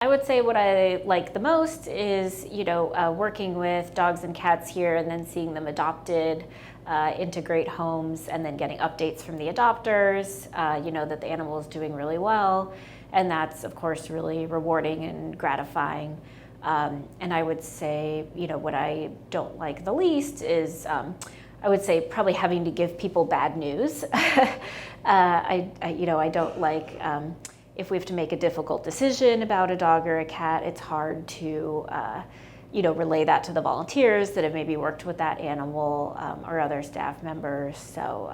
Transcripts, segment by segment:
I would say what I like the most is, working with dogs and cats here and then seeing them adopted into great homes and then getting updates from the adopters, that the animal is doing really well. And that's, of course, really rewarding and gratifying. And I would say, what I don't like the least is, I would say probably having to give people bad news. I don't like, if we have to make a difficult decision about a dog or a cat, it's hard to, relay that to the volunteers that have maybe worked with that animal or other staff members. So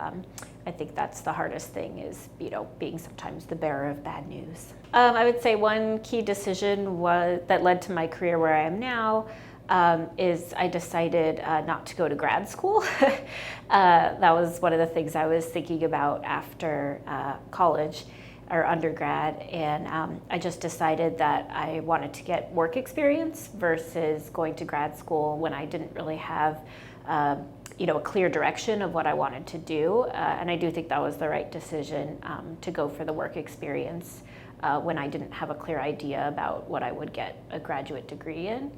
I think that's the hardest thing is, being sometimes the bearer of bad news. I would say one key decision that led to my career where I am now is I decided not to go to grad school. That was one of the things I was thinking about after college or undergrad, and I just decided that I wanted to get work experience versus going to grad school when I didn't really have a clear direction of what I wanted to do, and I do think that was the right decision to go for the work experience when I didn't have a clear idea about what I would get a graduate degree in.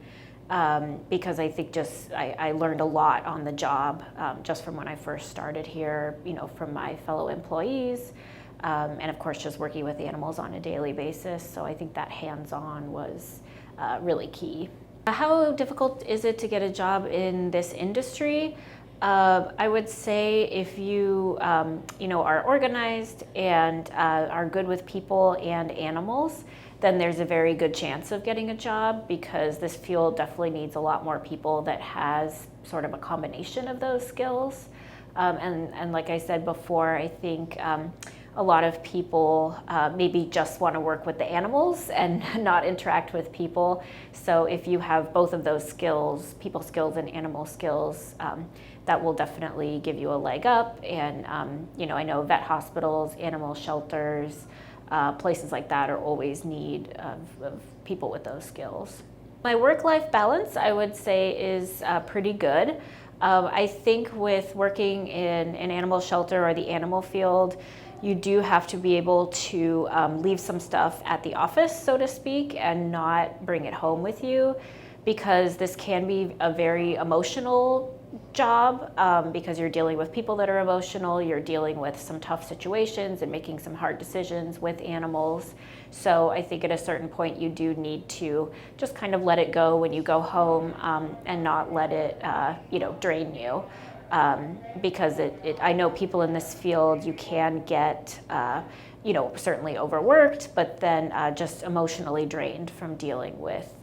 Because I think I learned a lot on the job just from when I first started here, from my fellow employees, and of course just working with animals on a daily basis. So I think that hands-on was really key. How difficult is it to get a job in this industry? I would say if you, are organized and are good with people and animals, then there's a very good chance of getting a job, because this field definitely needs a lot more people that has sort of a combination of those skills. And like I said before, I think a lot of people maybe just want to work with the animals and not interact with people. So if you have both of those skills, people skills and animal skills, that will definitely give you a leg up. And I know vet hospitals, animal shelters, places like that are always need of people with those skills. My work-life balance, I would say, is pretty good. I think with working in an animal shelter or the animal field, you do have to be able to leave some stuff at the office, so to speak, and not bring it home with you, because this can be a very emotional job, because you're dealing with people that are emotional, you're dealing with some tough situations and making some hard decisions with animals. So I think at a certain point you do need to just kind of let it go when you go home, and not let it drain you. Because I know people in this field, you can get certainly overworked, but then just emotionally drained from dealing with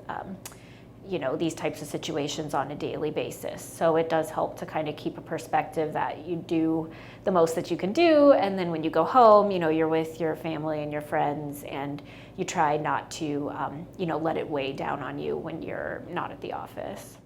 these types of situations on a daily basis. So it does help to kind of keep a perspective that you do the most that you can do, and then when you go home, you're with your family and your friends, and you try not to let it weigh down on you when you're not at the office.